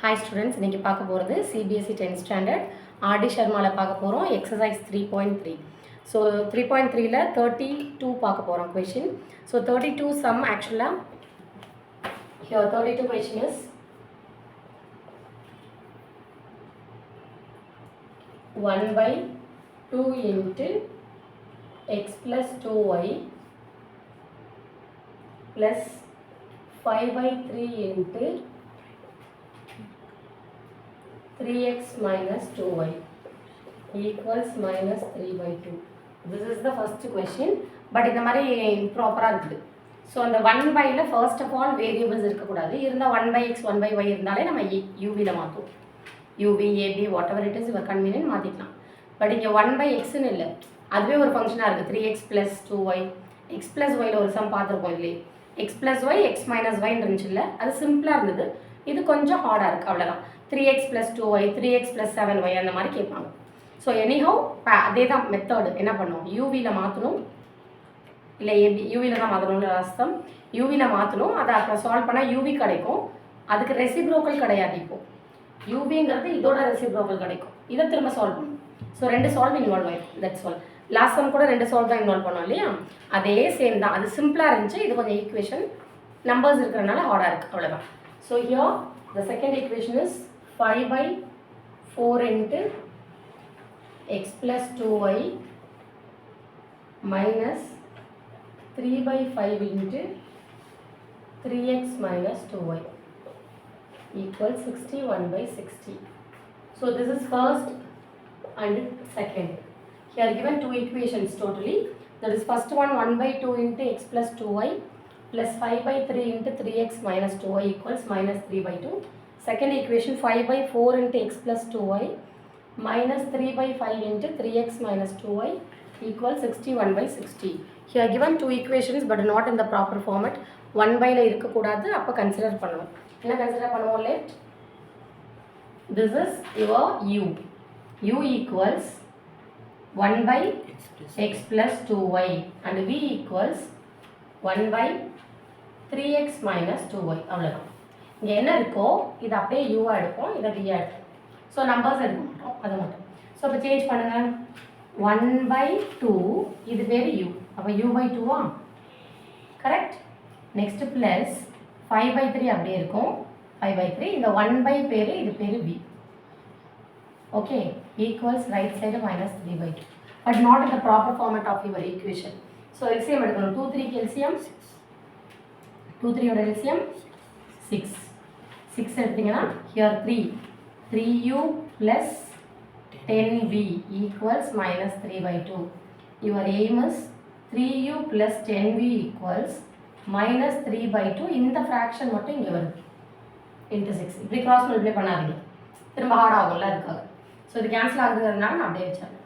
Hi students, இன்னைக்கு பார்க்க போகிறது CBSE 10th standard RD Sharmaல பார்க்க போகிறோம் exercise 3.3. So 3.3ல 32 பார்க்க போகிறோம் question. So 32 sum actually here 32 question is 1 by 2 into x plus 2y plus 5 by 3 into 3x minus 2y equals minus 3 by 2. This is the first question. But இந்த மாதிரி ப்ராப்பராக இருக்குது. So அந்த 1 byல first of all variables இருக்கக்கூடாது. இருந்தால் 1 by x 1 by y இருந்தாலே நம்ம யூவியில் மாற்றுவோம். UV AB whatever it is இவர் கன்வீனியன்ட் மாற்றிக்கலாம். பட் இங்கே 1 by xன்னு இல்லை, அதுவே ஒரு ஃபங்க்ஷனாக இருக்குது. 3x plus 2y x plus yல ஒரு சம் பார்த்துருப்போம் இல்லையே. x plus y x minus y இருந்துச்சு இல்லை, அது சிம்பிளாக இருந்தது. இது கொஞ்சம் ஹார்டாக இருக்குது, அவ்வளோதான். 3x plus 2y 3x plus 7y அந்த மாதிரி கேட்பாங்க. ஸோ எனிஹவ் அதே தான் மெத்தடு. என்ன பண்ணுவோம், யூவியில் மாற்றணும், இல்லை ஏபி யூவியில் தான் மாற்றணும்னு அர்த்தம். யூவியில் மாற்றணும், அதை அப்புறம் சால்வ் பண்ணால் யூவி கிடைக்கும். அதுக்கு ரெசிப்ரோக்கல் கிடையாது. இப்போது யூவிங்கிறது இதோட ரெசிப்ரோக்கல் கிடைக்கும். இதை திரும்ப சால்வ் பண்ணணும். ஸோ 2 சால்வ் இன்வால்வ் ஆகிடும். That's all. லாஸ்ட் சம் கூட 2 சால்வ் தான் இன்வால்வ் பண்ணோம் இல்லையா, அதே சேம் தான். அது சிம்பிளாக இருந்துச்சு, இது கொஞ்சம் ஈக்குவேஷன் நம்பர்ஸ் இருக்கிறனால ஹார்டாக இருக்குது, அவ்வளோதான். So here the second equation is 5 by 4 into x plus 2y minus 3 by 5 into 3x minus 2y equals 61 by 60. So this is first and second. Here given 2 equations totally. That is first one 1 by 2 into x plus 2y plus 5 by 3 into 3x minus 2y equals minus 3 by 2. Second equation 5 by 4 into x plus 2y minus 3 by 5 into 3x minus 2y equals 61 by 60. Here given 2 equations but not in the proper format. 1 by la irukkodadhu, appo consider pannuvom. Enna consider pannuvom? Let this is your u. U equals 1 by x plus 2y and v equals 1 by 3x minus 2y. அவ்வளோதான். இங்கே என்ன இருக்கோ இது அப்படியே யூவாக எடுப்போம், இதை வியாக எடுப்போம். So numbers எடுக்க மாட்டோம், அது மட்டும். ஸோ இப்போ சேஞ்ச் பண்ணுங்கள். 1 by 2 இது பேர் யூ, அப்போ யூ பை 2வா, கரெக்ட். நெக்ஸ்ட்டு ப்ளஸ் 5 by 3 அப்படியே இருக்கும், 5 by 3. இந்த 1 by பேர், இது pair V. Okay, equals right side minus 3 by 2. But not in the proper format of your equation. So LCM எடுக்கணும். 2 3க்கு எல்சிஎம் 2 3யோட எல்சிஎம் 6. 6 எடுத்தீங்கன்னா here 3u plus 10v equals minus 3 by 2. Your aim is 3u plus 10v equals minus 3 by 2. இந்த fraction மட்டும் இங்கே வருது into 6. இப்படி cross multiply பண்ணாதீங்க, திரும்ப heart ஆகும்ல, அதுக்காக. ஸோ இது கேன்சல் ஆகுதுங்கிறதுனால நான் அப்படியே வச்சேன்.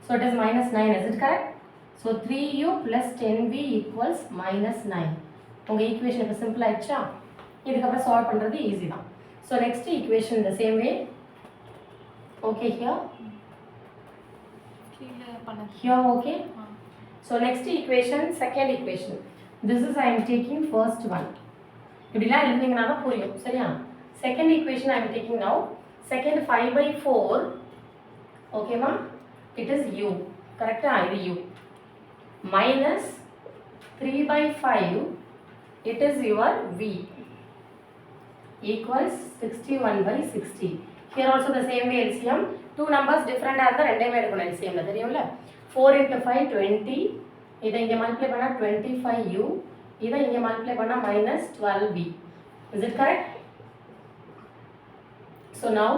So it is minus 9. Is it correct? So 3u plus 10v equals minus 9. உங்கள் ஈக்குவேஷன் இப்போ சிம்பிள் ஆகிடுச்சா? இதுக்கப்புறம் சால்வ் பண்ணுறது ஈஸி தான். ஸோ நெக்ஸ்ட் ஈக்குவேஷன் இந்த same way. Okay, here okay. So next equation second equation. This is I am taking first one. இப்படிலாம் எழுதிங்கன்னா தான் புரியும், சரியா? Second equation I am taking now. Second 5 by 4 ஓகேவா, இட் இஸ் யூ, கரெக்டா? இது you minus 3 by 5 it is your v equals 61 by 60. Here also the same way LCM. 2 numbers different are the ரெண்டையுமே எடுக்கணும் LCM ல, தெரியும்ல? 4 into 5 20. இதை இங்கே multiply பண்ணா 25u, இதை இங்கே மல்டிப்ளை பண்ணா minus 12v. Is it correct? So now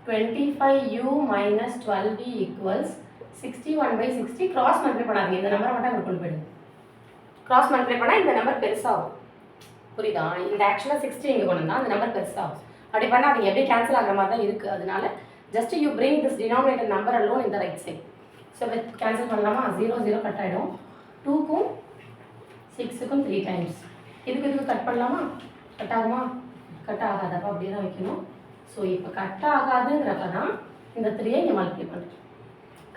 25u minus 12v equals 61 by 60. cross multiply பண்ணாதீங்க, இந்த நம்பரை மட்டும் அங்கே கொண்டு போயிடுங்க. cross multiply பண்ணால் இந்த நம்பர் பெருசாகும், புரியுதா? இந்த ஆக்சுவலாக 60 இங்கே கொண்டு வந்தால் அந்த நம்பர் பெருசாகும். அப்படி பண்ணால் அது எப்படி கேன்சல் ஆகிற மாதிரி தான் இருக்குது. அதனால just you bring this denominator number alone இந்த ரைட் சைட். ஸோ இதை கேன்சல் பண்ணலாமா? 0 0 கட் ஆகிடும். 2க்கும் 6க்கும் 3 times. இதுக்கு கட் பண்ணலாமா? கட் ஆகுமா? கட் ஆகாதப்போ அப்படியே தான் வைக்கணும். ஸோ இப்போ கட் ஆகாதுங்கிறப்ப தான் இந்த 3ஐ இங்கே மல்டிப்ளை பண்ணுறேன்.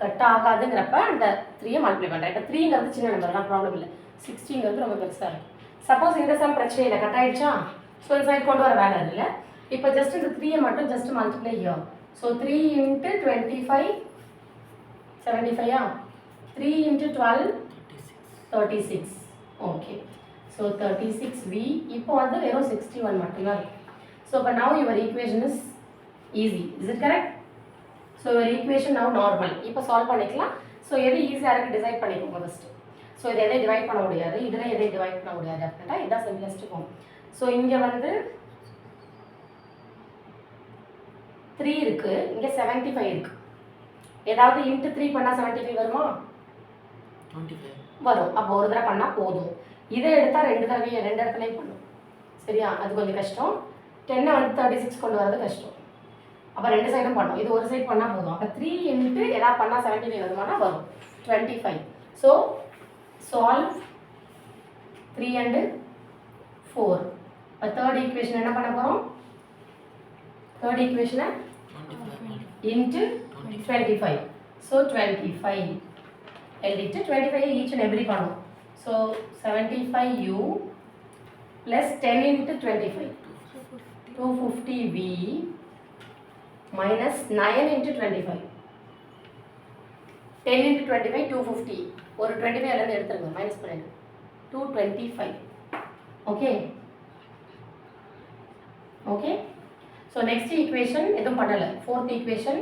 கட் ஆகாதுங்கிறப்ப அந்த 3ஐ மல்டிப்ளை பண்ணுறேன். இப்போ 3ங்கிறது சின்ன நம்பர் தான், ப்ராப்ளம் இல்லை. 60ங்கிறது ரொம்ப பெருசாக இருக்கும். சப்போஸ் இந்த சம் பிரச்சனை இல்லை, கட் ஆகிடுச்சா? ஸோ இந்த சைட் கொண்டு வர வேலை இல்லை. இப்போ just இந்த 3 மட்டும் just multiply here. So 3 into 25 75 ah 3 into 12 36. Okay. So 36v இப்போ வந்து வெறும் 61 மட்டும் தான் இருக்கு. So but now your equation is easy. Is it correct? So your equation now normal. இப்போ solve பண்ணிக்கலாம். So எது ஈஸியா இருக்கு டிசைட் பண்ணிக்கோங்க ஃபர்ஸ்ட். So இதை எதை டிவைட் பண்ண முடியாது, இதுல எதை டிவைட் பண்ண முடியாது அப்படினா இதான் சிம்பிளஸ்ட் ஃபார்ம். So இங்க வந்து 3 இருக்கு, இங்க 75 இருக்கு. ஏதாவது இன்டு 3 பண்ணா 75 வருமா? 25 வரும். அப்போ ஒரு தடவை பண்ணா போதும். இதை எடுத்தா ரெண்டு இடத்துலயும் பண்ணும். சரியா? அது கொஞ்சம் கஷ்டம். 10 வந்து 36 கொண்டு வரது கஷ்டம். அப்ப ரெண்டு சைடும் பண்ணும். இது ஒரு சைடு பண்ணா போதும். அப்ப 3 இன்டு ஏதாவது பண்ணா 75 வருமானா வரும். 25. So solve 3 and 4. அப்ப third equation என்ன பண்ண போறோம்? Third equation into 25. So 25. Edit 25 each and every பண்ணும். So 75u plus 10 into 25. 250v minus 9 into 25. 10 into 25 250. ஒரு 25 எல்லாம் எடுத்துருங்க மைனஸ் பண்ணிடுங்க. 225. Okay. Okay. So next equation எதுவும் பண்ணல. Fourth equation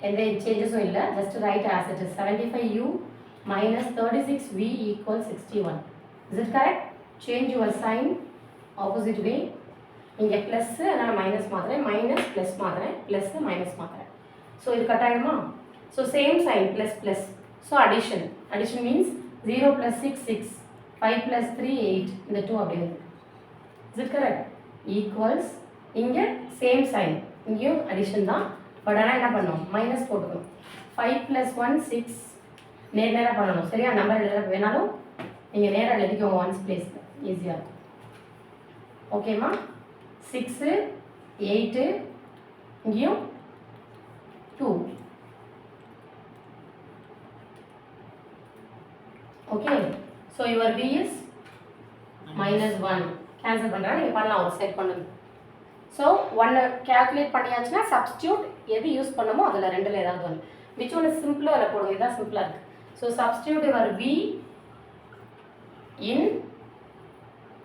எந்த சேஞ்சஸும் இல்லை. Just write as it is. 75u minus 36v equals 61. Is it correct? Change your sign opposite way. இங்கே plus அதனால் மைனஸ் மாற்றுறேன், மைனஸ் ப்ளஸ் மாற்றுறேன், ப்ளஸ் மைனஸ் மாற்றுறேன். ஸோ இது கட் ஆகிடுமா? So same sign plus plus. So addition. Addition means 0 + 6 6, 5 + 3 8, இந்த 2 அப்படியே இருக்குது. Is it correct? ஈக்குவல்ஸ் இங்கே சேம் சைன், இங்கேயும் அடிஷன் தான். பட் ஆனால் என்ன பண்ணணும்? மைனஸ் போட்டுக்கணும். 5 + 1 6, நேராக பண்ணணும். சரியா? நம்பர் எழுத வேணாலும் நீங்கள் நேராக எழுதிக்கோங்க ஒன்ஸ் பிளேஸில், ஈஸியாக இருக்கும். ஓகேம்மா? 6 8 இங்கேயும் 2. Okay. So your v is -1. Cancel பண்ணுறேன், நீங்கள் பண்ணலாம் ஒரு சைட் பண்ணுங்க. ஸோ 1 கேல்குலேட் பண்ணியாச்சுன்னா சப்ஸ்டியூட் எது யூஸ் பண்ணமோ அதில் ரெண்டில் ஏதாவது ஒன்று. விச் ஒன்று சிம்பிளாக அதில் போடுங்க, இதுதான் சிம்பிளாக இருக்குது. So substitute your v in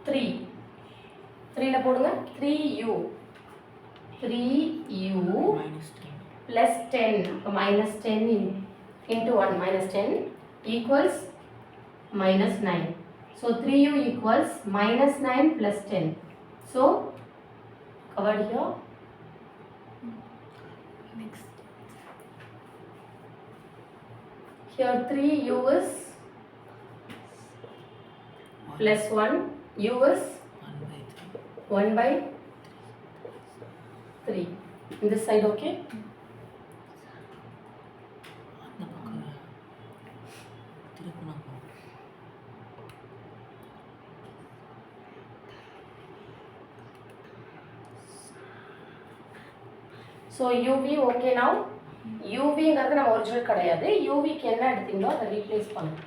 3. 3ல போடுங்க. 3u plus 10 minus 10 into 1 minus 10 equals -9. So 3u equals -9 plus 10. So covered here. Next. Here 3u is plus 1, u is 1/3. This side, okay? So uv okay now. uv ங்கிறது நம்ம original கிடையாது. uv க்கு என்ன எடுத்தீங்களோ அதை replace பண்ணுங்க.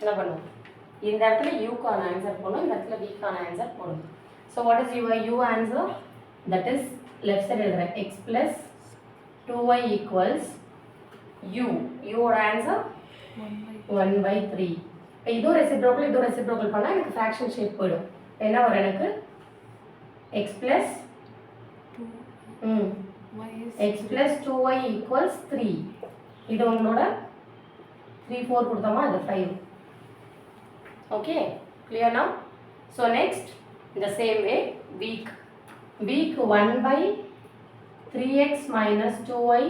என்ன பண்ணுவோம்? இந்த இடத்துல u க்கான ஆன்சர் போடணும், இந்த இடத்துல v க்கான ஆன்சர் போடணும். So what is your u answer? That is left side எழுதுறேன். x plus 2y equals u. u ஓட ஆன்சர் 1/3. இதோ ரெசிப்ரோக்கல் பண்ணால் எனக்கு ஃப்ராக்ஷன் ஷேப் போயிடும். என்ன வரும் எனக்கு? x plus x plus 2y equals 3. இது உங்களோட 3 4 கொடுத்தோமா அது 5. Okay, clear now? So next, in the same way, week 1/3x minus 2y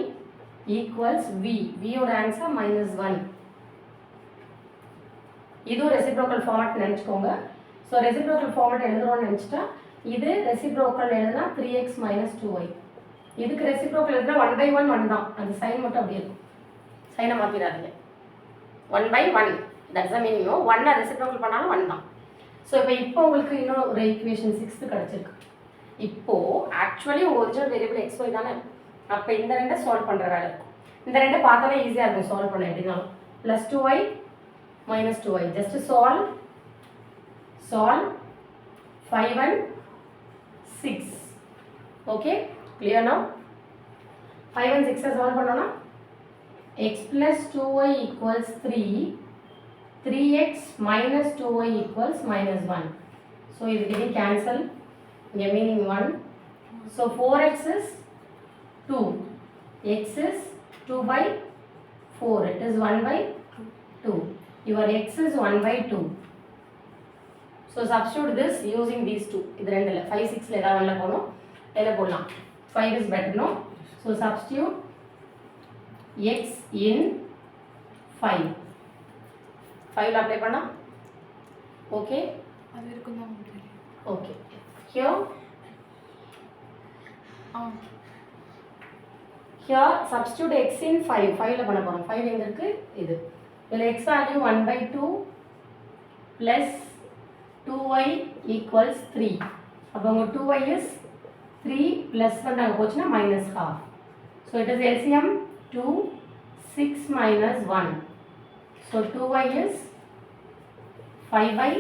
equals v. v ஓட ஆன்சர் -1. இது ரெசிப்ரோக்கல் ஃபார்மட் நினச்சிக்கோங்க. ஸோ ரெசிப்ரோக்கல் ஃபார்மட் எழுதுறோம்னு நினச்சிட்டா இது ரெசிப்ரோக்கல் எழுதுனா 3x minus 2y. இதுக்கு reciprocal எழுதுனா 1/1 1 தான். அந்த சைன் மட்டும் அப்படியே இருக்கும். சைனை மாற்றிடாதீங்க. 1/1 தட்ஸ் த மீனிங். 1 ரெசிப்ரோக்கல் பண்ணாலும் 1 தான். ஸோ இப்போ உங்களுக்கு இன்னும் ஒரு ஈக்குவேஷன் 6th கிடச்சிருக்கு. இப்போது ஆக்சுவலி ஒரிஜினல் வேரியபிள் xy தானே. அப்போ இந்த ரெண்டை சால்வ் பண்ணுற வேலை இருக்கும். இந்த ரெண்டை பார்த்தாலே ஈஸியாக இருக்கும் சால்வ் பண்ண. எப்படினாலும் +2y minus 2y. Just solve 5 and 6. Okay, clear now? 5 and 6 solve பண்ணோம்னா x plus 2y equals 3, 3x minus 2y equals minus 1. So இது getting cancel, இங்க meaning 1. So 4x is 2, x is 2 by 4, it is 1 by 2. Your x is 1 by 2. So substitute this using these two. இது ரெண்டுல 5 6 ல ஏதாவது ஒண்ணுல போணும், எல்ல போடலாம். 5 is better, no? So substitute x in 5. 5 ல அப்ளை பண்ணா ஓகே, அது இருக்கும் தான் முடியல. Okay. Here here substitute x in 5. 5 ல பண்ண போறோம். 5 எங்க இருக்கு? இது. இதுல x value 1 by 2 plus 2y equals 3. அப்போ உங்க 2y is 3 plus பண்ணாங்க போச்சுன்னா minus half. So it is LCM 2, 6 minus 1. So 2y is 5 by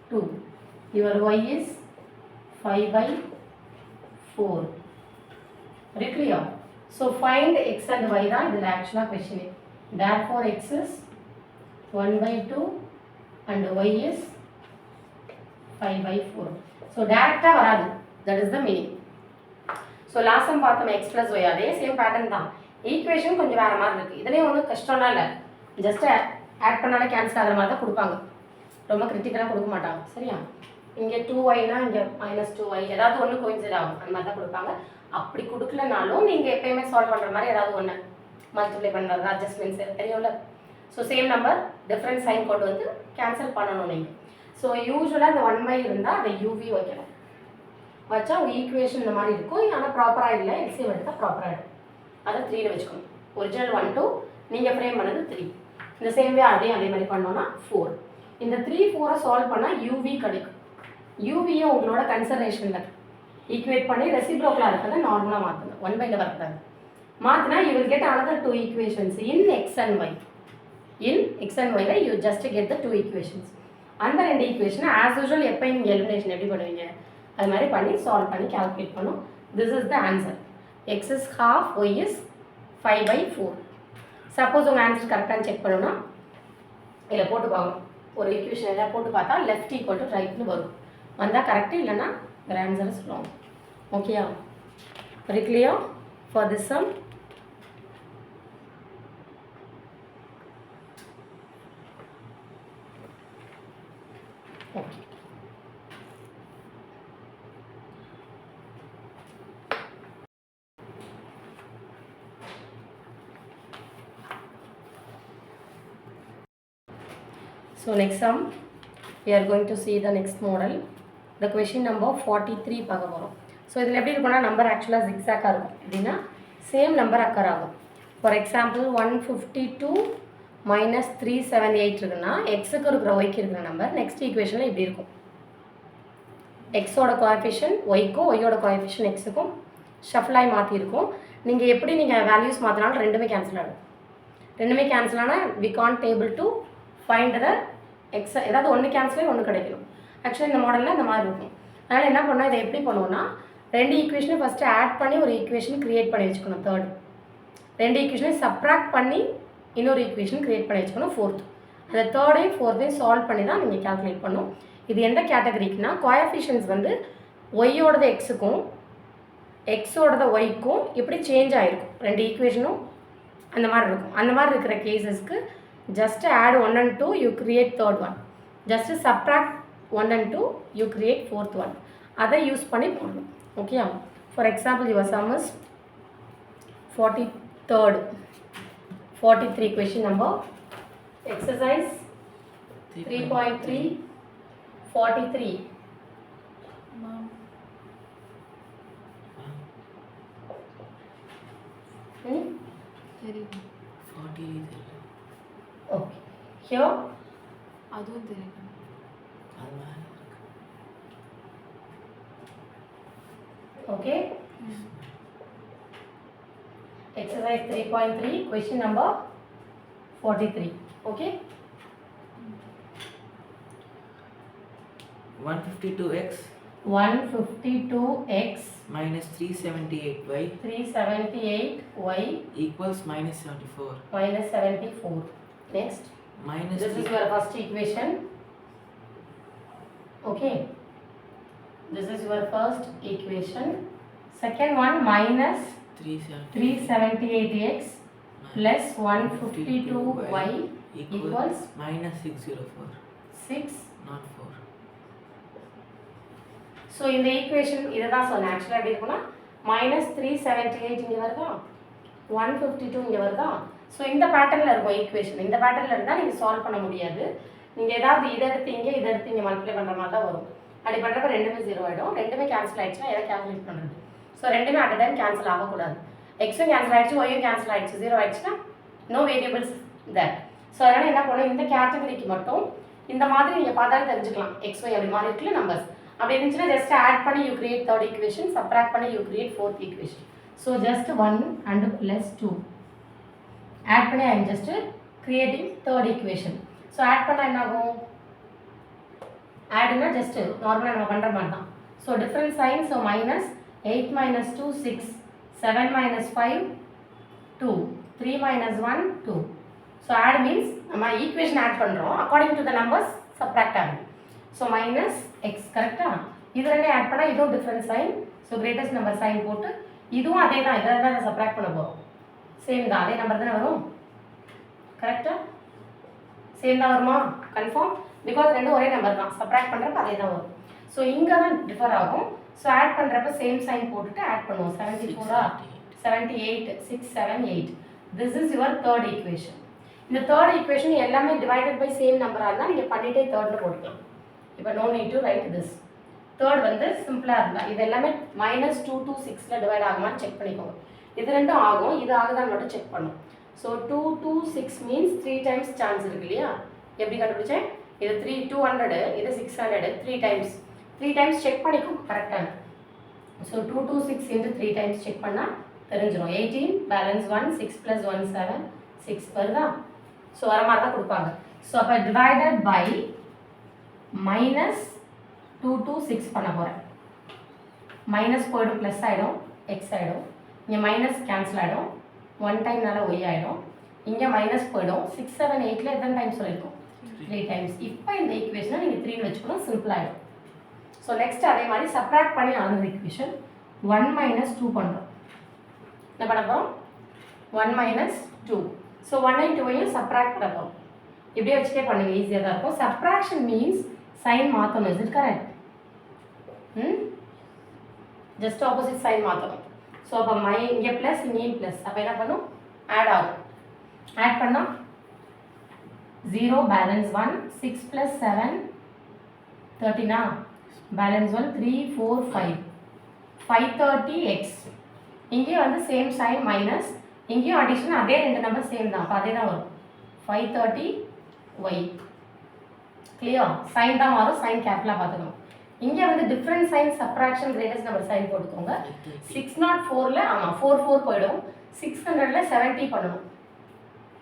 2. Your y is 5 by 4. Very clear? So find x and y தான் இதில் actually question. Therefore x is 1 by 2 and y is 5 by 4. So direct வராது. That is the meaning. So last time பார்த்தோம் x plus y அதே same pattern தான். Equation கொஞ்சம் வேற மாதிரி இருக்கு. இதுலயே ஒன்றும் கஷ்டம்லாம் இல்லை. ஜஸ்ட் ஆட் பண்ணாலே கேன்சல் ஆகிற மாதிரி தான் கொடுப்பாங்க. ரொம்ப கிரிட்டிக்கலாக கொடுக்க மாட்டாங்க. சரியா? இங்கே 2yனா இங்கே -2y ஏதாவது ஒன்று கோயின்சைட் ஆகும். அந்த மாதிரி தான் கொடுப்பாங்க. அப்படி கொடுக்கலனாலும் நீங்கள் எப்பயுமே சால்வ் பண்ணுற மாதிரி ஏதாவது ஒன்று மல்டிப்ளை பண்ணுறது அட்ஜஸ்ட்மெண்ட்ஸ் தெரியும்ல. So same number different sign கொண்டு வந்து கேன்சல் பண்ணணும் நீங்கள். ஸோ யூஸ்வலாக இந்த 1 by இருந்தால் அதை யூவி வைக்கணும். வச்சா உங்கள் ஈக்குவேஷன் இந்த மாதிரி இருக்கும். ஆனால் ப்ராப்பராக இல்லை, எல்சிஎம் எடுத்தால் ப்ராப்பராக இருக்கும். அதை 3ல வச்சுக்கணும். ஒரிஜினல் 1 2, நீங்கள் ஃப்ரேம் பண்ணது 3. இந்த சேம் வே அதே மாதிரி பண்ணோன்னா 4. இந்த 3 4 சால்வ் பண்ணால் யூவி கிடைக்கும். யூவியை உங்களோட கன்சர்வேஷனில் ஈக்குவேட் பண்ணி ரெசிப்ரோக்கலாக இருக்கிறத நார்மலாக மாற்றணும். 1 by வரக்கூடாது. மாற்றினா you will get another 2 equations in x and y. In x and y you just get the 2 equations. அந்த 2 ஈக்குவேஷனை ஆஸ் யூஸ்வல் எப்போ நீங்கள் எலிமினேஷன் எப்படி பண்ணுவீங்க அது மாதிரி பண்ணி சால்வ் பண்ணி கால்குலேட் பண்ணும். This is the answer. x is half, y is 5 by 4. Suppose உங்கள் ஆன்சர் கரெக்டாக செக் பண்ணணும்னா இதில் போட்டு பார்க்கணும். ஒரு ஈக்குவேஷன் எல்லாம் போட்டு பார்த்தா லெஃப்ட் ஈக்குவல் டு ரைட்னு வரும். வந்தால் கரெக்டு, இல்லைன்னா வேறு ஆன்சரை சொல்லுவாங்க. ஓகேயா? Very clear for this sum? Okay. So next sum, we are going to see the next model. The question number 43 பார்க்க போகிறோம். ஸோ இதில் எப்படி இருக்குன்னா நம்பர் ஆக்சுவலாக ஜிக்ஸாக்காக இருக்கும். எப்படின்னா சேம் நம்பர் அக்கர் ஆகும். ஃபார் எக்ஸாம்பிள் 152 minus 378 இருக்குன்னா எக்ஸுக்கு இருக்கிற ஒய்க்கு இருக்கிற நம்பர் நெக்ஸ்ட் ஈக்குவேஷனில் இப்படி இருக்கும். எக்ஸோட கோஎஃபிஷியன்ட் ஒய்க்கும் ஒய்யோட கோஎஃபிஷியன்ட் எக்ஸுக்கும் ஷஃபிளாகி மாற்றிருக்கும். நீங்கள் எப்படி நீங்கள் வேல்யூஸ் மாற்றினாலும் ரெண்டுமே கேன்சல் ஆகும். ரெண்டுமே கேன்சல் ஆனால் we can't able to find the X. ஏதாவது ஒன்று கேன்சல் ஒன்று கிடைக்கணும். ஆக்சுவலி இந்த மாடலில் இந்த மாதிரி இருக்கும். அதனால் என்ன பண்ணால் இதை எப்படி பண்ணுவோம்னா ரெண்டு ஈக்குவேஷனை ஃபஸ்ட்டு ஆட் பண்ணி ஒரு ஈக்குவேஷன் க்ரியேட் பண்ணி வச்சுக்கணும். தேர்ட் ரெண்டு ஈக்குவேஷனை சப்ராக்ட் பண்ணி இன்னொரு ஈக்குவேஷன் க்ரியேட் பண்ணி வச்சுக்கணும். ஃபோர்த்து அந்த தேர்டையும் ஃபோர்த்தையும் சால்வ் பண்ணி தான் நீங்கள் கால்குலேட் பண்ணணும். இது எந்த கேட்டகரிக்குனா கோஎஃபிஷியன்ஸ் வந்து ஒய்யோடது எக்ஸுக்கும் எக்ஸோடது ஒய்க்கும் இப்படி சேஞ்ச் ஆகிருக்கும். ரெண்டு ஈக்குவேஷனும் அந்த மாதிரி இருக்கும். அந்த மாதிரி இருக்கிற கேசஸ்க்கு just add 1 and 2 you create third one, just subtract 1 and 2 you create fourth one. அதை யூஸ் பண்ணி போடணும். Okay. For example your sum is 43 question number exercise 3.3 43. Okay. Here அதுவும் தெரியும். Okay. Exercise 3.3 question number 43. Okay. 152x 152x minus 378y 378y equals minus 74. minus 74. Next, Minus this is your first equation. Okay, this is your first equation. Second one, minus 378x plus 152y equals minus 604. 6. Not 4. So இந்த equation இதை தான் சொன்னேன். ஆக்சுவலாக எப்படி இருக்குன்னா minus 378 இங்கே வருதா, 152 இங்கே வருதா. ஸோ இந்த பேட்டர்னில் இருக்கும் ஈக்குவேஷன். இந்த பேட்டர்னில் இருந்தால் நீங்கள் சால்வ் பண்ண முடியாது. நீங்கள் ஏதாவது இதை எடுத்து இங்கே மல்டிப்ளை பண்ணுற மாதிரி தான் வரும். அப்படி பண்ணுறப்ப ரெண்டுமே 0 ஆகிடும். ரெண்டுமே கேன்சல் ஆகிடுச்சுன்னா எதை கேல்குலேட் பண்ணுறது? ஸோ ரெண்டுமே அட் டைம் கேன்சல் ஆகக்கூடாது. எக்ஸும் கேன்சல் ஆகிடுச்சு, ஒய்யும் கேன்சல் ஆகிடுச்சு, 0 ஆகிடுச்சுன்னா நோ வேரியபிள்ஸ் தட். ஸோ அதனால் என்ன பண்ணணும், இந்த கேட்டகரிக்கு மட்டும் இந்த மாதிரி நீங்கள் பார்த்தாலும் தெரிஞ்சுக்கலாம். எக்ஸ் ஒய் அப்படி மாதிரி இருக்குல்ல நம்பர்ஸ். அப்படி இருந்துச்சுன்னா ஜஸ்ட் ஆட் பண்ணி you create third equation, subtract பண்ணி you create fourth equation. So just 1 and plus 2 add பண்ணி I am just creating third equation. So add பண்ணால் என்ன ஆகும், ஆட்னா ஜஸ்ட் நார்மலாக நம்ம பண்ணுற மாதிரி தான். So different sign. So minus 8 minus 2 6, 7 minus 5 2, 3 minus 1 2. So add means நம்ம ஈக்குவேஷன் ஆட் பண்ணுறோம், according to the numbers subtract ஆகும். ஸோ மைனஸ் எக்ஸ் கரெக்டாக. இது ரெண்டே ஆட் பண்ணால் இதுவும் different sign. So greatest number sign போட்டு இதுவும் அதே தான், இதில் தான் சப்ராக்ட் பண்ண போகிறோம். சேம் தான், அதே நம்பர் தானே வரும். கரெக்டாக சேம் தான் வருமா? கன்ஃபார்ம். பிகாஸ் ரெண்டும் ஒரே நம்பர் தான், சப்ராக்ட் பண்ணுறப்ப அதே தான் வரும். ஸோ இங்கே தான் டிஃபர் ஆகும். ஸோ ஆட் பண்ணுறப்ப சேம் சைன் போட்டுட்டு ஆட் பண்ணுவோம். 74 78 6 7 8. This is your third equation. இந்த தேர்ட் ஈக்குவேஷன் எல்லாமே டிவைடட் பை சேம் நம்பராக இருந்தால் நீங்கள் பண்ணிட்டே தேர்டில் போட்டுக்கலாம். இப்போ no need to write this. Third வந்து சிம்பிளாக இருந்தால் இது எல்லாமே minus 2 to 6 டிவைட் ஆகுமான்னு செக் பண்ணிக்கோங்க. இது ரெண்டும் ஆகும், இது ஆகுதான்னு மட்டும் செக் பண்ணும். So 2 to 6 means 3 times chance இருக்கு இல்லையா? எப்படி கண்டுபிடிச்சேன்? இது 200, இது 600, 3 times. 3 times செக் பண்ணிக்கோங்க கரெக்டாக. So 2 to 6 into 3 times check பண்ணால் தெரிஞ்சிடும். 18 பேலன்ஸ் 1 6 plus 1 7 6 வருதா? ஸோ வர மாதிரி தான் கொடுப்பாங்க. ஸோ அப்போ டிவைடட் பை minus 2 to 6 பண்ண போகிறேன். மைனஸ் போய்டும், ப்ளஸ் ஆகிடும், எக்ஸ் ஆகிடும். இங்கே மைனஸ் கேன்சல் ஆகிடும், 1 டைம்னால ஒய் ஆகிடும். இங்கே மைனஸ் போய்டும். 6 7 8ல் எத்தனை டைம்ஸ் சொல்லியிருக்கோம்? 3 times. இப்போ இந்த ஈக்குவேஷனை நீங்கள் 3ன்னு வச்சுக்கணும், சிம்பிள் ஆகிடும். ஸோ நெக்ஸ்ட் அதே மாதிரி சப்ராக்ட் பண்ணி ஆனது ஈக்குவேஷன் 1 minus 2 பண்ணுறோம். என்ன பண்ண போகிறோம்? 1 minus 2. ஸோ 1 2ஐயும் சப்ராக்ட் பண்ண போகிறோம். இப்படியே வச்சுட்டே பண்ணுங்க, ஈஸியாக தான் இருக்கும். சப்ராக்ஷன் மீன்ஸ் சைன் மாற்றணும். Is it correct? Just opposite sign மாற்றணும். ஸோ அப்போ இங்கே ப்ளஸ் இங்கேயும் ப்ளஸ், அப்போ என்ன பண்ணும்? ஆட் ஆகும். ஆட் பண்ணால் 0 பேலன்ஸ் 1 6 plus 7 13 பேலன்ஸ் 1 3 4 5 530x. இங்கேயும் வந்து சேம் சைன் மைனஸ், இங்கேயும் அடிஷன், அதே ரெண்டு நம்பர் சேம் தான், அப்போ அதே தான் வரும். 530y. கிளியர்? சைன் தான் மாறும், சைன் கேப்லாம் பார்த்துக்கணும். இங்கே வந்து different sign subtraction greatest number sign போட்டுக்கோங்க. 604ல் ஆமாம் 4 4 போயிடும். 600ல் 70 பண்ணணும்.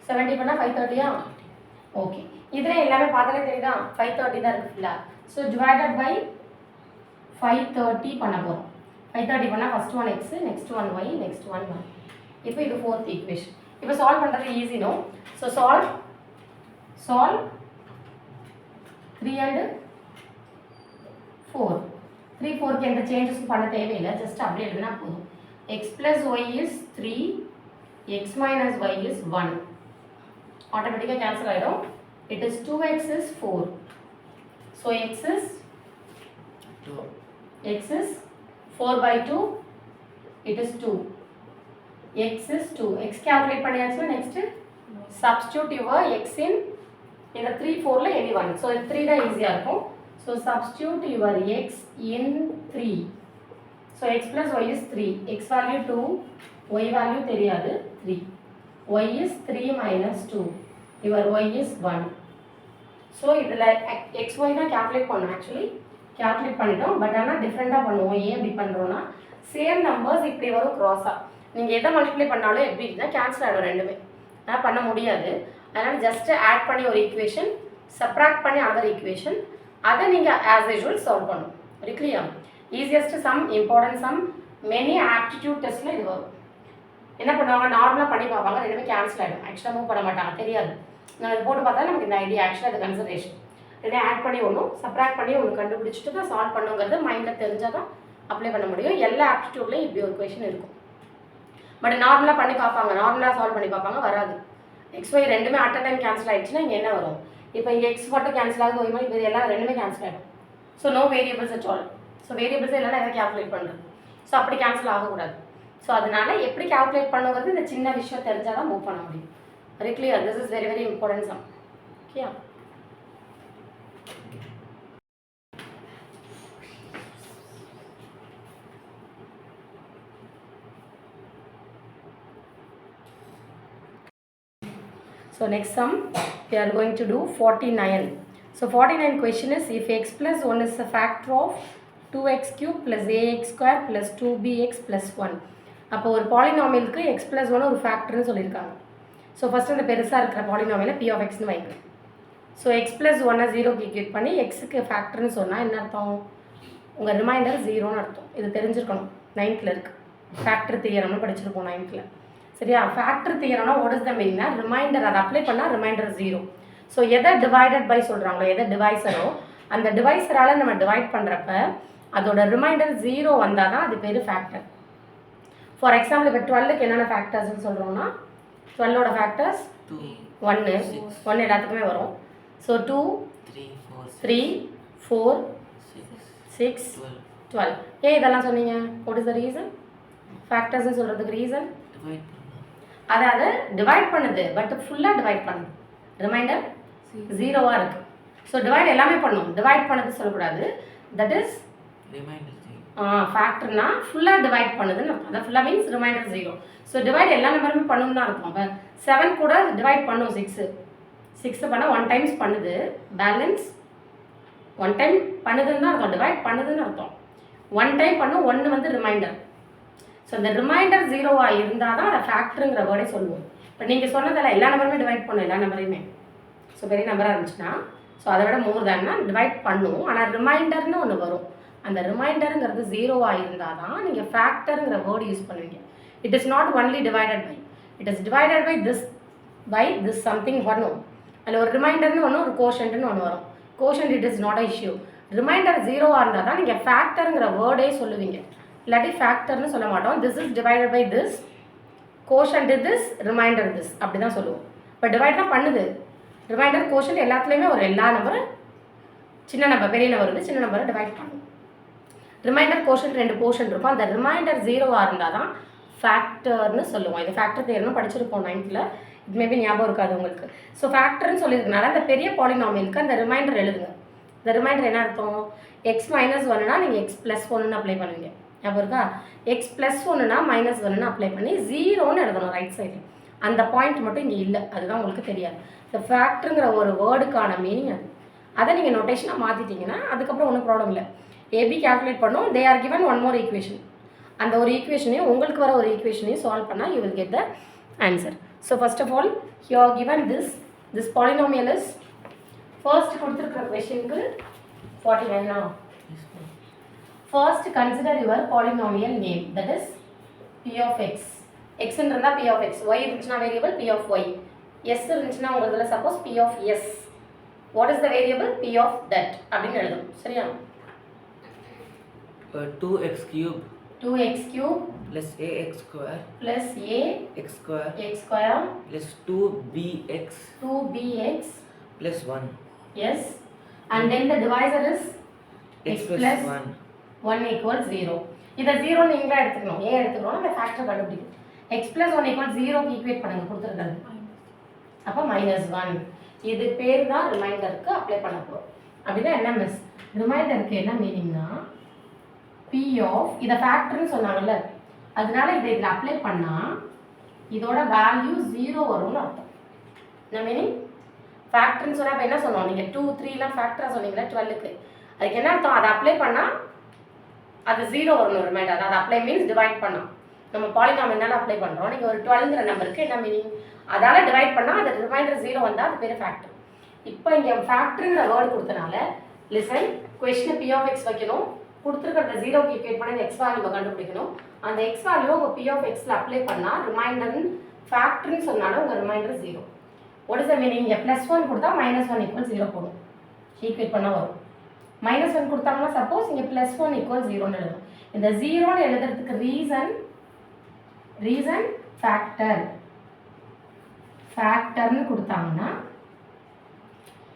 70 பண்ணால் 530யா? ஓகே. இதில் எல்லாமே பார்த்தாலே தெரியுதா? 530 தான் இருக்குது ஃபுல்லாக. ஸோ டிவைடட் பை 530 பண்ண போகிறோம். 530 பண்ணால் first one X, next one Y, next one Y. இப்போ இது ஃபோர்த் ஈக்குவேஷன். இப்போ சால்வ் பண்ணுறது easy no. So solve 3 and 4. 3 4க்கு எந்த சேஞ்சஸும் பண்ண தேவையில்லை, ஜஸ்ட் அப்படியே எழுதினா போதும். X plus Y is 3, X minus Y is 1. ஆட்டோமேட்டிக்காக கேன்சல் ஆகிடும். It is 2x is 4. So X is 4 by 2, it is 2. x is 2. x calculate பண்ணியாச்சுன்னா next substitute your x in இந்த 3 4ல any one. ஸோ 3 தான் ஈஸியாக இருக்கும். So substitute your x in 3. So x plus y is 3. x value 2, y value தெரியாது 3. y is 3 minus 2. your y is 1. So இதில் xy தான் calculate பண்ணணும். Actually calculate பண்ணிட்டோம், but ஆனால் டிஃப்ரெண்ட்டாக பண்ணுவோம். ஏன் இப்படி பண்ணுறோன்னா, சேம் நம்பர்ஸ் இப்படி வரும் க்ராஸாக. நீங்கள் எதை மல்டிப்ளை பண்ணாலும் எப்படி இருந்தால் கேன்சல் ஆகிடும் ரெண்டுமே. ஆனால் பண்ண முடியாது. அதனால் ஜஸ்ட்டு ஆட் பண்ணி ஒரு ஈக்குவேஷன், சப்ராக்ட் பண்ணி அதர் ஈக்குவேஷன், அதை நீங்கள் ஆஸ் யூஷுவல் சால்வ் பண்ணணும். Very clear? Easiest sum, important sum, many aptitude டெஸ்ட்டில் இது வரும். என்ன பண்ணுவாங்க, நார்மலாக பண்ணி பார்ப்பாங்க, ரெண்டுமே கேன்சல் ஆகிடும். ஆக்சுவலாக மூவ் பண்ண மாட்டாங்க, தெரியாது. நான் இது போட்டு பார்த்தா நமக்கு இந்த ஐடியா ஆக்சுவலாக இது கன்சர்வேஷன். ரெண்டே ஆட் பண்ணி ஒன்றும் சப்ராக்ட் பண்ணி ஒன்று கண்டுபிடிச்சிட்டு தான் சால்வ் பண்ணுங்கிறது மைண்டில் தெரிஞ்சால் தான் அப்ளை பண்ண முடியும். எல்லா ஆப்டிடியூட்லேயும் இப்படி ஒரு கொஷின் இருக்கும். பட் நார்மலாக பண்ணி பார்ப்பாங்க, நார்மலாக சால்வ் பண்ணி பார்ப்பாங்க, வராது. XY ரெண்டுமே அட் அ டைம் கேன்சல் ஆகிடுச்சுன்னா இங்கே என்ன வரும், இப்போ இங்கே எக்ஸ் மட்டும் கேன்சல் ஆகுது, ஒய் மாதிரி இது எல்லாம் ரெண்டுமே கேன்சல் ஆகிடும். So no variables at all. So variables எல்லாம் எதை கேல்குலேட் பண்ணுறது, ஸோ அப்படி கேன்சல் ஆகக்கூடாது. ஸோ அதனால எப்படி கால்குலேட் பண்ணுங்கிறது இந்த சின்ன விஷயம் தெரிஞ்சால் தான் மூவ் பண்ண முடியும். Very clear, this is very very important sum. Okay. So next sum we are going to do 49. So 49 question is if x plus 1 is a factor of 2x cube plus ax square plus 2bx plus 1. அப்போ ஒரு பாலினாமியலுக்கு x plus 1 ஒரு ஃபேக்டர்னு சொல்லியிருக்காங்க. So first அந்த பெருசாக இருக்கிற பாலினாமியில் p of xன்னு வைங்க. So x plus 1 0க்கு equate பண்ணி எக்ஸுக்கு ஃபேக்டர்னு சொன்னால் என்ன அர்த்தம், உங்கள் ரிமைண்டர் 0ன்னு அர்த்தம். இது தெரிஞ்சிருக்கணும், 9th இருக்குது. ஃபேக்டர் தியரம்னு படிச்சிருப்போம் 9th. சரியா, ஃபேக்டர் தியரம்னா வாட் இஸ் த மீனிங்னா ரிமைண்டர், அதை அப்ளை பண்ணால் ரிமைண்டர் 0. ஸோ எதை டிவைடட் பை சொல்கிறாங்களோ, எதை டிவைசரோ அந்த டிவைசரால் நம்ம டிவைட் பண்ணுறப்ப அதோட ரிமைண்டர் 0 வந்தால் தான் அது பேர் ஃபேக்டர். ஃபார் எக்ஸாம்பிள் இப்போ 12க்கு என்னென்ன ஃபேக்டர்ஸ்ன்னு சொல்கிறோம்னா 12ஓட ஃபேக்டர்ஸ் 1 எல்லாத்துக்குமே வரும். ஸோ 2 3 4 6 12. ஏன் இதெல்லாம் சொன்னீங்க, வாட் இஸ் த ரீசன், ஃபேக்டர்ஸ்ன்னு சொல்கிறதுக்கு ரீசன் அதாவது டிவைட் பண்ணுது பட் ஃபுல்லாக டிவைட் பண்ணுது, ரிமைண்டர் 0வாக இருக்குது. ஸோ டிவைட் எல்லாமே பண்ணும், டிவைட் பண்ணது சொல்லக்கூடாது. தட் இஸ் ஃபேக்டர்னா ஃபுல்லாக டிவைட் பண்ணுதுன்னு அர்த்தம். அதான் ஃபுல்லாக மீன்ஸ் ரிமைண்டர் 0. ஸோ டிவைட் எல்லா நம்பருமே பண்ணணும் தான் அர்த்தம். இப்போ 7 கூட டிவைட் பண்ணும் 6 பண்ணால் 1 டைம்ஸ் பண்ணுது, பேலன்ஸ் 1 டைம் பண்ணுதுன்னு தான் அர்த்தம், டிவைட் பண்ணுதுன்னு அர்த்தம். 1 டைம் பண்ணும், 1 வந்து ரிமைண்டர். ஸோ இந்த ரிமைண்டர் 0வாக இருந்தால் தான் அதை ஃபேக்டருங்கிற வேர்டே சொல்லுவோம். இப்போ நீங்கள் சொன்னதில் எல்லா நம்பருமே டிவைட் பண்ணும், எல்லா நம்பரையுமே. ஸோ பெரிய நம்பராக இருந்துச்சுன்னா ஸோ அதை விட மோர் தேன்னா டிவைட் பண்ணும். ஆனால் ரிமைண்டர்னு ஒன்று வரும், அந்த ரிமைண்டருங்கிறது 0வாக இருந்தால் தான் நீங்கள் ஃபேக்டருங்கிற வேர்டு யூஸ் பண்ணுவீங்க. It is not only divided by, it is divided by this something பண்ணும். அதில் ஒரு ரிமைண்டர்னு ஒன்று, ஒரு கோஷன்ட்னு ஒன்று வரும். Quotient it is not a issue. Remainder 0வாக இருந்தால் தான் நீங்கள் ஃபேக்டருங்கிற வேர்டே சொல்லுவீங்க, இல்லாட்டி ஃபேக்டர்னு சொல்ல மாட்டோம். This is divided by this, quotient this, remainder this, அப்படி தான் சொல்லுவோம். இப்போ டிவைட்லாம் பண்ணுது, ரிமைண்டர் கோஷன்ட் எல்லாத்துலேயுமே ஒரு எல்லா நம்பரும் சின்ன நம்பர் பெரிய நம்பர் வந்து சின்ன நம்பரை டிவைட் பண்ணும். ரிமைண்டர் கோஷன்ட் 2 போர்ஷன் இருக்கும். அந்த ரிமைண்டர் 0வாக இருந்தால் தான் ஃபேக்டர்னு சொல்லுவோம். இது ஃபேக்டர் தேர்னு படிச்சிருப்போம் 9th. இது மேபி ஞாபகம் இருக்காது உங்களுக்கு. ஸோ ஃபேக்டர்னு சொல்லியிருக்கனால அந்த பெரிய பாலினாமியலுக்கு அந்த ரிமைண்டர் எழுதுங்க. இந்த ரிமைண்டர் என்ன அர்த்தம், x மைனஸ் 1னா நீங்கள் x ப்ளஸ் 1ன்னு அப்ளை பண்ணுவீங்க, ஞாபகம் இருக்கா. x ப்ளஸ் 1னா மைனஸ் 1ன்னு அப்ளை பண்ணி 0ன்னு எழுதணும் ரைட் சைடில். அந்த பாயிண்ட் மட்டும் இங்கே இல்லை, அதுதான் உங்களுக்கு தெரியாது. இந்த ஃபேக்டருங்கிற ஒரு வேர்டுக்கான மீனிங் அது. அதை நீங்கள் நோட்டேஷனாக மாற்றிட்டீங்கன்னா அதுக்கப்புறம் ஒன்றும் ப்ராப்ளம் இல்லை. ஏபி கேல்குலேட் பண்ணோம், they are given one more equation. அந்த ஒரு ஈக்குவேஷனையும் உங்களுக்கு வர ஒரு ஈக்குவேஷனையும் சால்வ் பண்ணால் you will get the answer. So first of all you are given this polynomial is first கொடுத்துருக்கிற கொஷனுக்கு 49. First consider your polynomial name, that is p of x. x இருந்தால் p of x, y இருந்துச்சுன்னா variable p of y, s இருந்துச்சுன்னா உங்களதுல suppose p of s. What is the variable? p of that அப்படின்னு எழுதணும், சரியா. 2x cube 2x cube plus ax square plus x square plus 2bx 2bx plus 1. yes, and then the divisor is x plus 1 equals 0. இதை 0 நீங்களா எடுத்துக்கணும், ஏன் எடுத்துக்கணும், அந்த factor கண்டுபிடிக்கும். x plus 1 equals 0க்கு ஈக்குவேட் பண்ணுங்க கொடுத்துருக்காங்க, அப்போ -1. இது பேர் தான் ரிமைண்டருக்கு அப்ளை பண்ண போகிறோம். அப்படின்னா என்ன மிஸ், ரிமைண்டருக்கு என்ன மீனிங்னா p ஆஃப், இதை ஃபேக்டர்னு சொன்னாங்கல்ல, அதனால இதை இதில் அப்ளை பண்ணால் இதோட வேல்யூ 0 வரும்னு அர்த்தம். என்ன மீனிங், ஃபேக்டர்னு சொன்னால் இப்போ என்ன சொன்னோம், நீங்கள் 2 3லாம் ஃபேக்டராக சொன்னீங்களா 12க்கு, அதுக்கு என்ன அர்த்தம், அதை அப்ளை பண்ணால் அது 0 வரணும் ரிமைண்டர். அது அப்ளை மீன்ஸ் டிவைட் பண்ணோம். நம்ம பாலினாமியல் அப்ளை பண்ணுறோம், நீங்கள் ஒரு 12ங்கிற நம்பருக்கு என்ன மீனிங், அதால் டிவைட் பண்ணால் அது ரிமைண்டர் 0 வந்தால் அது பேர் ஃபேக்டர். இப்போ இங்கே ஃபேக்டருங்கிற வேர்டு கொடுத்தனால லிசன், கொஸ்டினை p of x வைக்கணும், கொடுத்துருக்கிறத 0க்கு ஈக்குவேட் பண்ணி எக்ஸ் வேல்யூவை கண்டுபிடிக்கணும், அந்த எக்ஸ் வேல்யூ உங்கள் பி ஆஃப் எக்ஸில் அப்ளை பண்ணால் ரிமைண்டர்னு ஃபேக்டர்னு சொன்னாலும் உங்கள் remainder 0. What is the meaning? இங்கே +1 கொடுத்தா -1 = 0 போடும், ஈக்குவேட் பண்ணால் வரும். -1 கொடுத்தாங்கன்னா சப்போஸ் இங்கே +1 = 0ன்னு எழுதணும். இந்த 0ன்னு எழுதுறதுக்கு ரீசன் ஃபேக்டர்னு கொடுத்தாங்கன்னா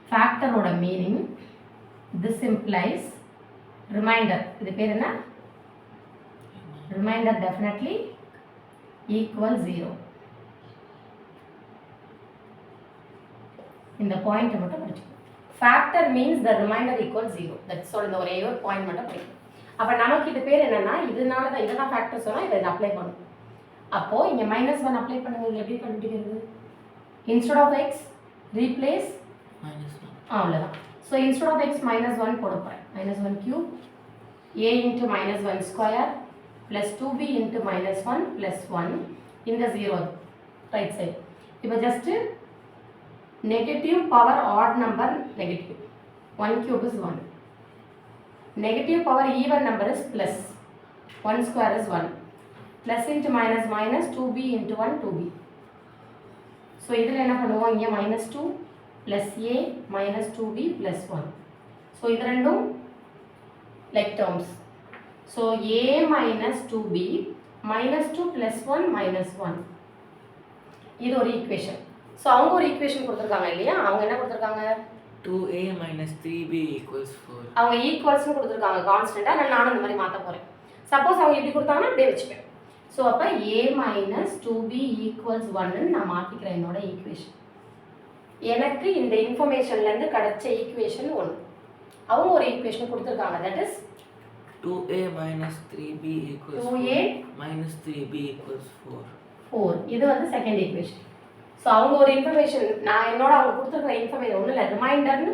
ஃபேக்டரோட மீனிங் this implies ரிமைண்டர். இது பேர் என்ன? Remainder definitely equal 0. இந்த பாயிண்ட் மட்டும் படிச்சுக்கோ. Factor means the remainder equals 0. That's all. இந்த ஒரே ஒரு பாயிண்ட் மட்டும் படிக்கணும். அப்போ நமக்கு இது பேர் என்னன்னா, இதனால தான் இதெல்லாம் ஃபேக்டர் சொன்னால் இதை அப்ளை பண்ணணும். அப்போது இங்கே -1 அப்ளை பண்ணுங்க. இதில் எப்படி கண்டுபிடிக்கிறது? Instead of X replace -1. அவ்வளோதான். ஸோ இன்ஸ்டெட் ஆஃப் எக்ஸ் -1 போட போகிறேன். -1 cube a into -1 square plus 2b into -1 plus 1 இந்த 0 ரைட் சைடு. இப்போ just negative power odd number negative. 1 cube is 1. Negative power even number is plus. 1 square is 1. Plus into minus minus 2b into 1 2b. So இதில் என்ன பண்ணுவோம்? இங்கே -2 plus a minus 2b plus 1. So இது ரெண்டும் like terms. So a minus 2b minus 2 plus 1 minus 1. இது ஒரு equation. So அவங்க ஒரு ஈக்குவேஷன் கொடுத்துருக்காங்க இல்லையா? அவங்க என்ன கொடுத்துருக்காங்க? 2a minus 3b equals 4. அவங்க ஈக்குவல்ஸ்னு கொடுத்துருக்காங்க கான்ஸ்டண்ட்டாக. நானும் இந்த மாதிரி மாற்ற போகிறேன். சப்போஸ் அவங்க எப்படி கொடுத்தாங்கன்னா அப்படியே வச்சுப்பேன். ஸோ அப்போ a minus 2b equals 1ன்னு நான் மாற்றிக்கிறேன் என்னோட ஈக்குவேஷன். எனக்கு இந்த இன்ஃபர்மேஷன்லேருந்து கிடைச்ச ஈக்குவேஷன் 1. அவங்க ஒரு ஈக்குவேஷன் கொடுத்துருக்காங்க. That is 2a minus 3b equals 2a minus 3b equals 4. இது வந்து செகண்ட் ஈக்குவேஷன். ஸோ அவங்க ஒரு இன்ஃபர்மேஷன், நான் என்னோட அவங்க கொடுத்துருக்குற இன்ஃபர்மேஷன் ஒன்றும் இல்லை, ரிமைண்டர்னு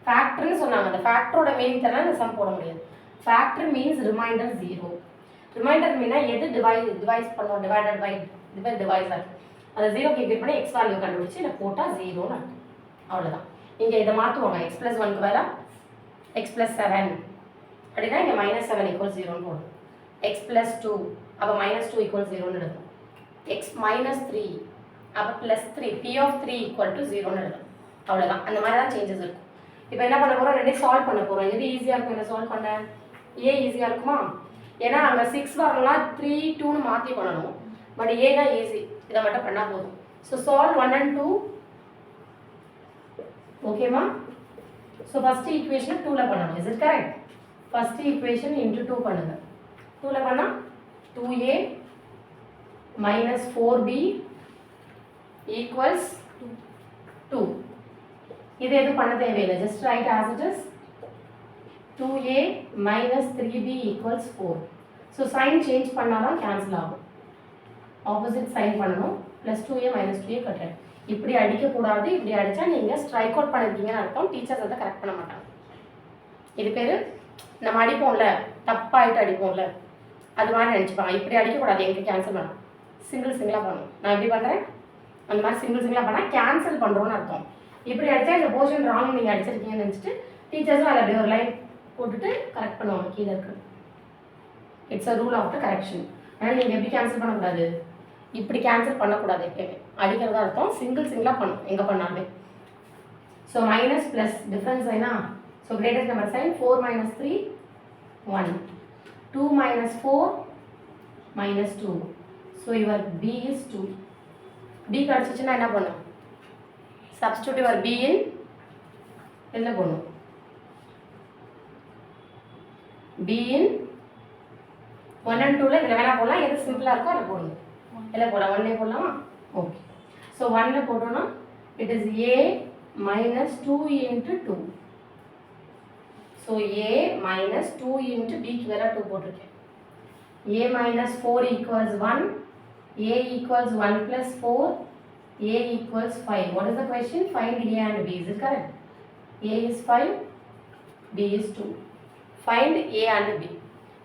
ஃபேக்டர்னு சொன்னாங்க. அந்த ஃபேக்டரோட மீனிங் தரலாம் இந்த சம் போட முடியாது. Factor means reminder 0. Reminder Meena எது டிவைஸ் பண்ணோம், டிவைடட் பை டிவைஸர். அதை 0க்கு ஈக்குவேட் பண்ணி எக்ஸ் வேல்யூ கண்டுபிடிச்சி இதை போட்டால் 0ன்னு அர்த்தம். அவ்வளோதான். இங்கே இதை மாற்றுவாங்க. x + 1க்கு வேற x + 7 அப்படின்னா இங்கே -7 = 0ன்னு போடும். x + 2 அப்போ -2 = 0ன்னு எழுதும். x - 3 அப்போ +3 p of 3 = 0ன்னு எழுதும். அவ்வளோதான். அந்த மாதிரி தான் சேஞ்சஸ் இருக்கும். இப்போ என்ன பண்ண போகிறோம்? ரெண்டையும் சால்வ் பண்ண போகிறோம். எது ஈஸியாக இருக்கும்? என்ன சால்வ் பண்ண? ஏ ஈஸியாக இருக்குமா? ஏன்னா அங்கே 6 வரணும்னா 3 2ன்னு மாற்றி பண்ணணும். பட் ஏ தான் ஈஸி. இதை மட்டும் பண்ணால் போதும். So solve 1 and 2. ஓகேவா? ஸோ ஃபஸ்ட்டு ஈக்குவேஷனை 2ல் பண்ணணும். Is it correct? First equation into 2 பண்ணுங்க. 2ல் பண்ணால் 2a minus 4b equals 2. இது எதுவும் பண்ண தேவையில்லை. Just write as it is. 2a minus 3b equals 4. So sign change பண்ணால் தான் கேன்சல் ஆகும். ஆப்போசிட் சைன் பண்ணணும். ப்ளஸ் 2a minus 2a கட்டுறேன். இப்படி அடிக்கக்கூடாது. இப்படி அடித்தா நீங்கள் ஸ்ட்ரைக் அவுட் பண்ணிருக்கீங்கன்னு அர்த்தம். டீச்சர்ஸ் அதை கரெக்ட் பண்ண மாட்டாங்க. இது பேர் நம்ம அடிப்போம்ல, தப்பாகிட்டு அடிப்போம்ல, அது மாதிரி நினச்சிப்பாங்க. இப்படி அடிக்கக்கூடாது. எங்கே கேன்சல் பண்ணணும், சிங்கிளாக பண்ணணும். நான் எப்படி பண்ணுறேன்? அந்த மாதிரி சிங்கிளாக பண்ணால் கேன்சல் பண்ணுறோன்னு அர்த்தம். இப்படி அடித்தா இந்த போர்ஷன் ராங் நீங்கள் அடிச்சிருக்கீங்கன்னு நினச்சிட்டு டீச்சர்ஸும் அதில் அப்படியே ஒரு லைன் போட்டுட்டு கரெக்ட் பண்ணுவாங்க. கீழே இருக்கு. It's a rule of the correction. ஆனால் நீங்கள் எப்படி கேன்சல் பண்ணக்கூடாது? இப்படி கேன்சல் பண்ணக்கூடாது. எப்பயுமே அடிக்கிறதா அர்த்தம். சிங்கிளாக பண்ணும் எங்கே பண்ணாலுமே. ஸோ மைனஸ் ப்ளஸ் டிஃப்ரென்ஸ் சைனா. So greatest number sign 4 - 3 1. 2 - 4 -2. So your b is 2. b கிடச்சிச்சுன்னா என்ன பண்ணும்? சப்ஸ்டியூட் யுவர் b in இதில் போடணும். b in 1 and 2ல் இதில் வேணால் போடலாம். எது சிம்பிளாக இருக்கோ அதில் போடுங்க. இதில் போடலாம். 1லே போடலாமா? ஓகே. ஸோ 1ல் போட்டோன்னா it is a minus 2 into 2. So a minus 2 into bக்கு வேற 2 போட்டிருக்கேன். a minus 4 equals 1. a equals 1 plus 4. a equals 5. What is the question? Find a and b. Is it correct? a is 5. b is 2. Find a and b.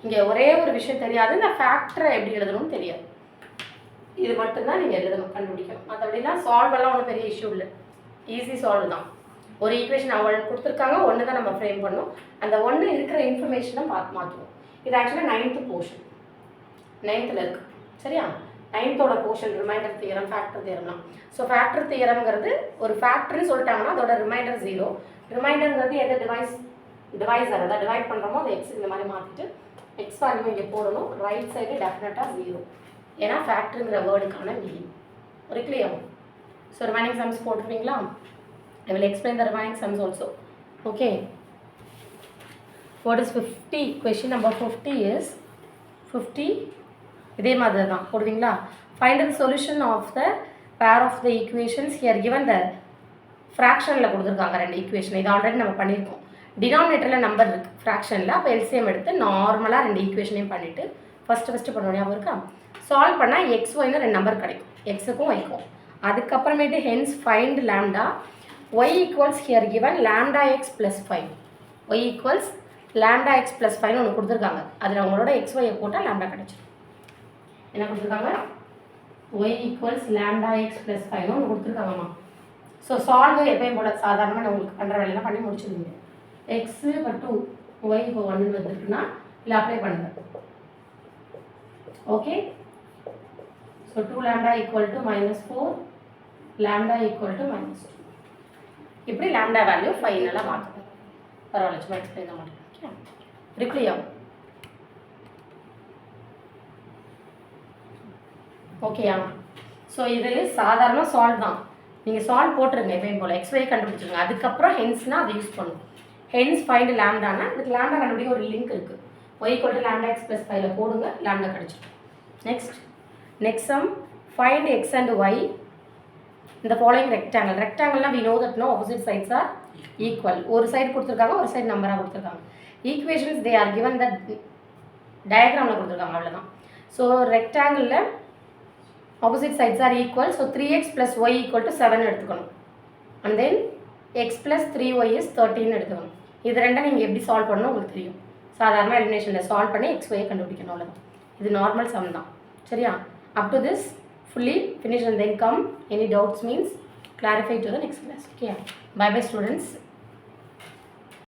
இங்கே ஒரே ஒரு விஷயம் தெரியாது. இந்த ஃபேக்டரை எப்படி எழுதணும்னு தெரியாது. இது மட்டும்தான் நீங்கள் எழுதணும், கண்டுபிடிக்கணும். மற்றபடிலாம் சால்வ் எல்லாம் ஒன்றும் பெரிய இஷ்யூ இல்லை. ஈஸி சால்வ் தான். ஒரு ஈக்குவேஷன் அவங்க கொடுத்துருக்காங்க. ஒன்று தான் நம்ம ஃப்ரேம் பண்ணணும். அந்த ஒன்று இருக்கிற இன்ஃபர்மேஷனை மாற்றுவோம். இது ஆக்சுவலாக 9th போர்ஷன். 9th இருக்குது சரியா 9th portion remainder theorem factor தியரம்லாம் ஸோ ஃபேக்டர் தியரம்ங்கிறது ஒரு ஃபேக்டர்னு சொல்லிட்டாங்கன்னா அதோட ரிமைண்டர் 0 ரிமைண்டருங்கிறது எதை டிவைஸர் அதாவது டிவைட் பண்ணுறோமோ அது எக்ஸ் இந்த மாதிரி மாற்றிட்டு எக்ஸ் வேல்யூ இங்கே போடணும் ரைட் சைடு டெஃபினட்டாக 0 ஏன்னா ஃபேக்டருங்கிற வேர்டுக்கான மீனிங் ஒரு கிளியர் ஸோ ரிமைனிங் சம்ஸ் போட்டுருவீங்களா I will explain the remaining sums also okay what is 50 question number 50 is 50 இதே மாதிரி தான் போடுவீங்களா find the solution of the pair of the equations here given the fractionல கொடுத்துருக்காங்க ரெண்டு ஈக்குவேஷன் இது already நம்ம பண்ணியிருக்கோம் டினாமினேட்டரில் நம்பர் இருக்குது ஃப்ராக்ஷனில் அப்போ எல்சிஎம் எடுத்து நார்மலாக ரெண்டு ஈக்குவேஷனையும் பண்ணிவிட்டு ஃபஸ்ட்டு பண்ண ஞாபகம் இருக்கா சால்வ் பண்ணால் எக்ஸ் ஒய்னு ரெண்டு நம்பர் கிடைக்கும் எக்ஸுக்கும் ஒய்க்கும் அதுக்கப்புறமேட்டு hence find lambda y equals here given lambda x plus 5 y equals lambda x plus 5 ஒன்று கொடுத்துருக்காங்க அதில் உங்களோட xy போட்டால் lambda கிடைச்சிடும் என்ன கொடுத்துருக்காங்க y equals lambda x plus 5 ஒன்று கொடுத்துருக்காங்கம்மா ஸோ சால்வ் எப்பயும் போல சாதாரணமாக நான் உங்களுக்கு பண்ணுற வேலையெல்லாம் பண்ணி முடிச்சிடுவீங்க x இப்போ 2 y இப்போ 1 வந்துருக்குன்னா இல்லை அப்ளை பண்ணுங்கள் okay so 2 lambda equal to -4 lambda equal to -2 இப்படி லாம்டா வேல்யூ ஃபைனலாக மாற்றணும் பரவாயில்ல சும்மா எக்ஸ்பிளைன் பண்ண மாட்டேன் ரிப்ளியா ஓகேயா ஸோ இது சாதாரண சால்வ் தான் நீங்கள் சால்வ் போட்டுருங்க எப்பயும் போல் எக்ஸ்ஒய் கண்டுபிடிச்சிருங்க அதுக்கப்புறம் ஹென்ஸ்னால் அதை யூஸ் பண்ணும் ஹென்ஸ் ஃபைண்ட் லேம்டானா அதுக்கு லேம்டா கண்டுபிடிக்க ஒரு லிங்க் இருக்குது ஒய் கொல்ட்டு லேம்டா எக்ஸ் ப்ளஸ் 5 போடுங்க லேம்டா கிடச்சிடும் next sum find x and y இந்த ஃபாலோயிங் ரெக்டாங்கிள்னால் we know that no opposite sides are equal ஒரு சைடு கொடுத்துருக்காங்க ஒரு சைடு நம்பராக கொடுத்துருக்காங்க equations they are given that டயக்ராமில் கொடுத்துருக்காங்க அவ்வளோதான் ஸோ ரெக்டாங்கிளில் opposite sides are equal so 3x plus y equal to 7 எடுத்துக்கணும் and then x plus 3y is 13 எடுத்துக்கணும் இது ரெண்டும் நீங்கள் எப்படி சால்வ் பண்ணணும் உங்களுக்கு தெரியும் சாதாரண எலிமினேஷனில் சால்வ் பண்ணி xy கண்டுபிடிக்கணும் அவ்வளோதான் இது நார்மல் சம் தான் சரியா up to this fully finish and then come any doubts means clarify to the next class okay bye bye students